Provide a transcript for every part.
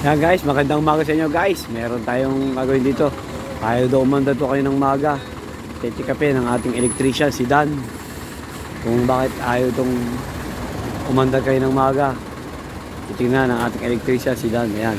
Yan guys, magandang umaga sa inyo guys. Meron tayong gagawin dito. Tayo daw umanda to kayo ng maga. Check-upin ng ating electrician si Dan. Kung bakit ayaw itong umanda kayo ng maga. Titingnan ng ating electrician si Dan. Ayan.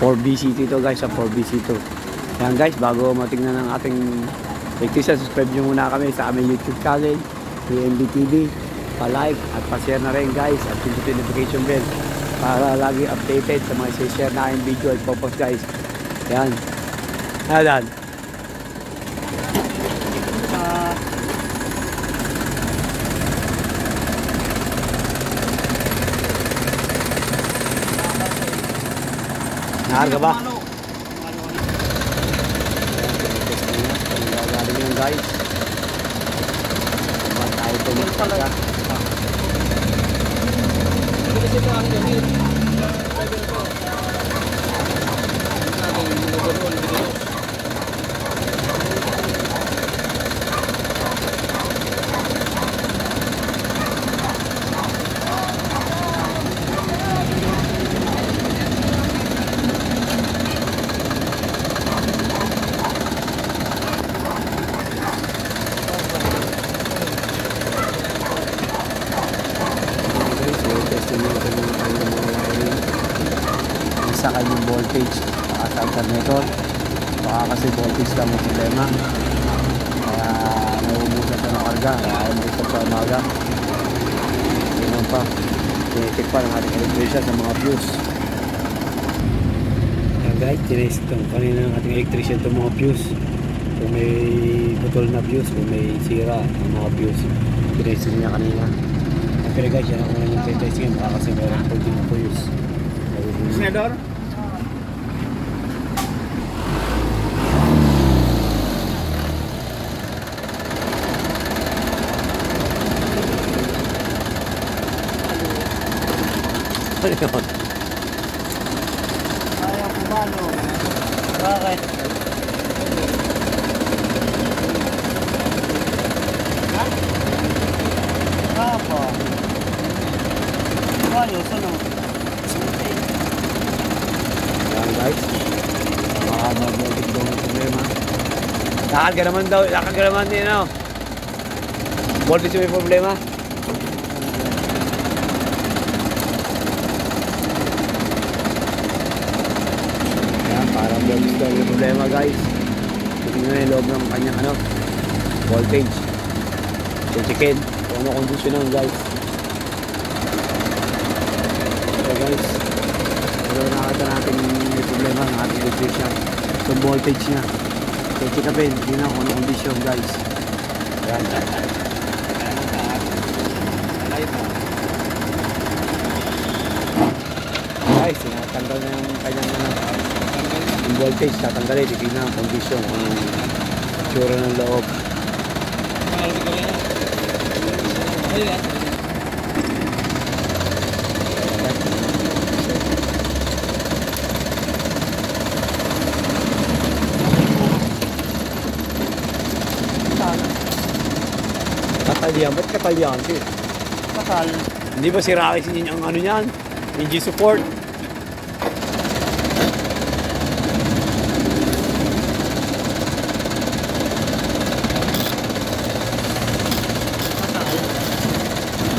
4BC2 guys, sa 4BC2. Yan guys, bago matingnan ng ating electrician, subscribe nyo muna kami sa aming YouTube channel, PNB TV. Pa-like at pa-share na rin guys at pindutin notification bell para lagi updated sa mga share na yung video at popost guys. Yan. Ayan. Naharga ba? Galing yun guys. Ba't tayo tumagpaga? Sa kanyang voltage at alternator, baka kasi voltage lang ang problema, kaya nauubusan sa nakarga, kaya ayaw mo ito sa umaga. Ganun pa, tinitik pa ng ating electrician sa mga fuse. Yan guys, tinesik ito kanina ng ating electrician itong mga fuse, kung may putol na fuse, kung may sira ang mga fuse, tinesik niya kanina. Pero guys, yan ang unang yung testing, baka kasi meron po din na fuse. Senador? Ano yun? Ayaw ko ba, no? Bakit? Ha? Apa? Ayos, ano? Yan guys, baka mag-voltage daw ng problema. Lakad ka naman daw, lakad ka naman din, ano? Voltage may problema. Yan, parang voltage daw may problema guys. Tingnan na yung loob ng kanyang ano, voltage. Checkin kung ano kondisyon naman guys. So guys, pero nakita natin may problema ng ating electrician. So voltage niya. So check-upin, hindi na kung ano kondisyon guys. Yan. Guys, tinatanggal na yung kanyang yung voltage, tatanggalin, hindi na ang kondisyon, ang tsura ng loob. Katal yan, ba't katal yan? Kasal. Hindi ba si Rocky ang ano yan? Engine support?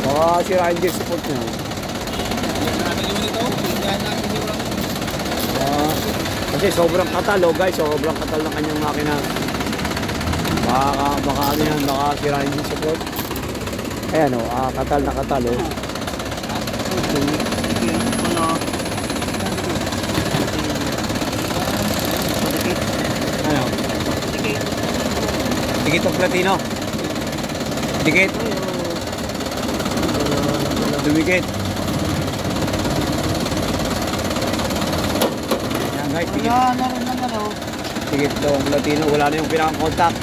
Baka sira engine support niya. Kasi sobrang katal guys, sobrang katal ng kanyang makina. Baka ano yan, baka sira engine support. Ayan katal na katal Ano? Dikit ang platino. Dikit. Dumikit. Ayan guys, dikit. Dikit daw ang platino, wala na yung pinaka-contact.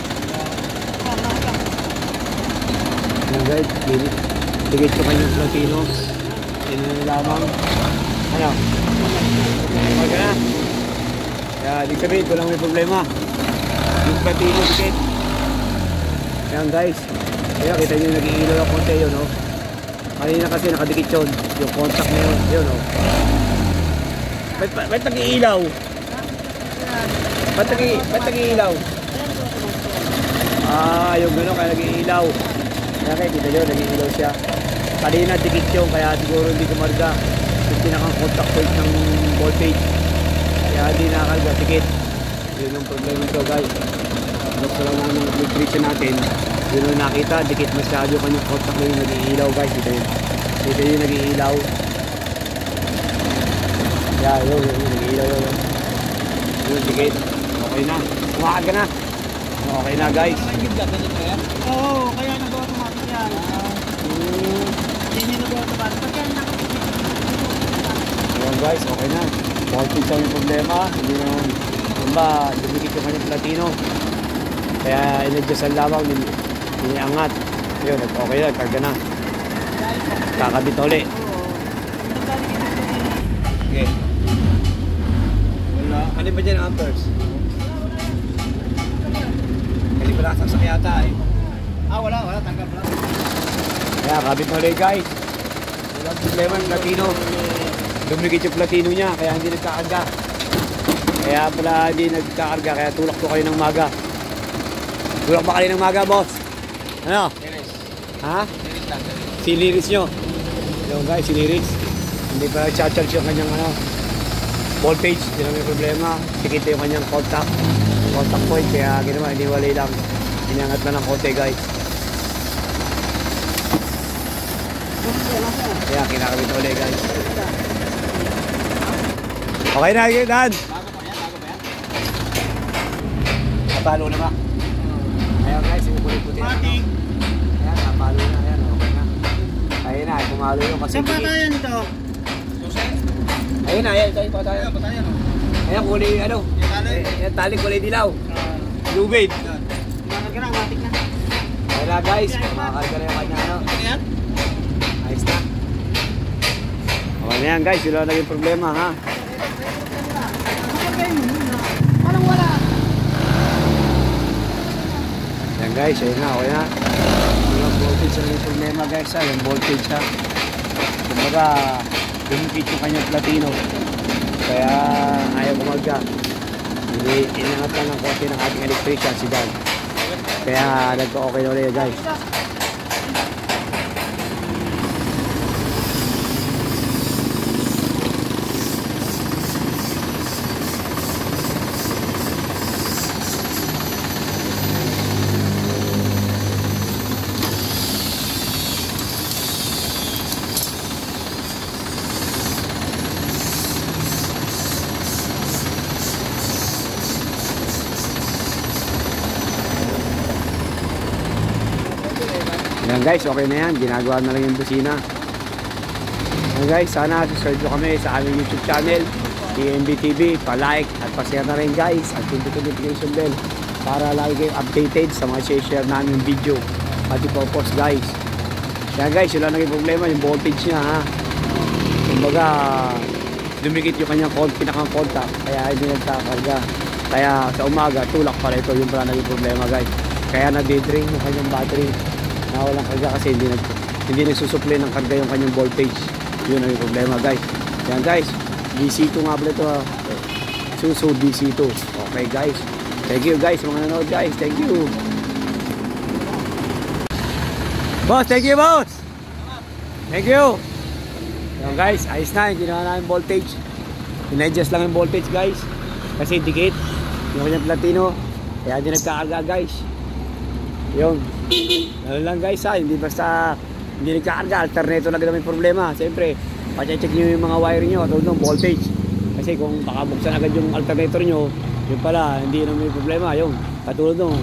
Ayan guys, dikit ko kanyang platino. Yan na lamang. Ano? Huwag ka na. Kaya di sabihin ko lang may problema. Yung platino dikit. Ayan guys. Kaya kita nyo nag-iilaw ang konti yun, no? Kanina kasi nakadikit yun. Yung contact na yun, no? Ba't nag-iilaw? Ba't nag-iilaw? Yung gano'n kaya nag-iilaw. Kaya kayo, kita nyo, nag-iilaw siya. Kanina, dikit yung, kaya siguro hindi kumarga. Yung pinakang contact point ng voltage. Kaya hindi nakakarga, dikit. Yun yung problema nito, guys. Buksan lang naman ng electrician natin. Yun yung nakita, dikit masyado kanyang contact na yung nag-iilaw, guys. Dito yung nag-iilaw. Yeah, yun, nag-iilaw yun. Yun, dikit. Okay na. Kumakad ka na. Okay na, guys. Oo, kaya nag-automatic yan. Hindi niya nag-automatic. Ayan, guys, okay na. Voltage lang yung problema. Hindi naman, ba, dumikit yung kanyang platino. Kaya inadjust ang lamang, iniangat. Yun, okay na, karga na. Kakabit ulit. Okay. Wala. Ano ba dyan ang amperes? Hindi pala sasak yata eh. Wala. Tanggal pala. Kaya kabit mo ulit, guys. Walang problema yung platino. Dumikit yung platino niya, kaya hindi nagkakarga. Kaya pala hindi nagkakarga, kaya tulak ko kayo ng maga. Tulak ba kayo ng maga, boss? Ano? Liris. Ha? Liris lang. Siniris nyo. Yung guys, siniris. Hindi pa nag-charge yung kanyang voltage. Hindi na may problema. Tikita yung kanyang contact point. Kaya ginawa, iniwalay lang. Inangat na ng konti, guys. Kaya kinakabit ulit, guys. Okay na, Dan. Bago pa yan? Napalo na ba? Ayan, guys, yung puti-puti. Matik. Ayan, napalo na. Ayan, okay na. Ayun na, pumalo yung kasi. Saan pa tayo nito? Ayun na, ayan, tayo pa tayo. Ayan, kulay, ano? Ayan, tali kulay dilaw. Lubid. Matik na. Ayun na, guys, makakarga na yung kanya, ano? Yan? Ayos na. Okay na yan, guys, wala naging problema, ha? Parang wala. Yan, guys, ayun na, okay na. Yung voltage na yung problema, guys, ha? Yung voltage, ha? Kumbaga, dumikit yung kanyang platino. Kaya, ayaw kumarga. Hindi, inangat lang ng konti ng ating electrician, si Dan. Kaya, nagka-okay na ulit, guys. Yan guys, okay na yan. Ginagawa na lang yung busina. Yan guys, sana subscribe nyo kami sa aming YouTube channel, TMB TV. Pa-like at pa-share na rin guys. At pindutin yung notification bell para lagi kayong updated sa mga share namin video. At ipopost guys. Yan guys, wala naging problema yung voltage niya, ha. Kumbaga, dumikit yung kanyang pinakang contact. Kaya hindi nagkakarga. Kaya sa umaga, tulak pala ito. Yung pala naging problema guys. Kaya nade-drain yung kanyang battery. Walang karga kasi hindi nagsusupply ng karga yung kanyang voltage. Yun ang problema guys. Yan guys, DC2 nga pala ito, ha. Suso DC2. Okay guys, thank you guys mga nanood guys, thank you boss, thank you boss, thank you. Yan guys, ayos na yung ginawa namin voltage. In-adjust lang yung voltage guys kasi dikit yung kanyang platino, kaya hindi nagkakarga guys. Yun, ano lang guys, ha, hindi basta hindi nagkakarga, alternator lang naman yung problema. Siyempre, pacheck nyo yung mga wire nyo at ng voltage. Kasi kung baka buksan agad yung alternator nyo, yun pala, hindi naman may problema. Yung katulad nung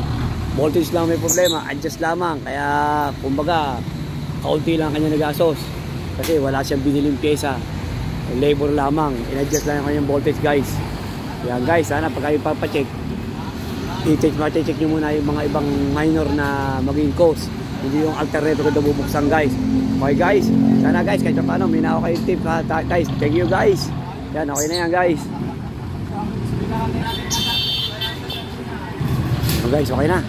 voltage lang may problema, adjust lamang. Kaya kumbaga, kaunti lang kanya nag-asos. Kasi wala siyang biniling pyesa, labor lamang, in-adjust lang yung kanyang voltage guys. Yan guys, sana pag kayo papacheck, i-check nyo muna yung mga ibang minor na maging cause, hindi yung alternator na bubuksan guys. Okay guys, sana guys kahit paano may nako kayo tip, ha, guys. Thank you guys. Yan, okay na yan guys. Guys, okay na.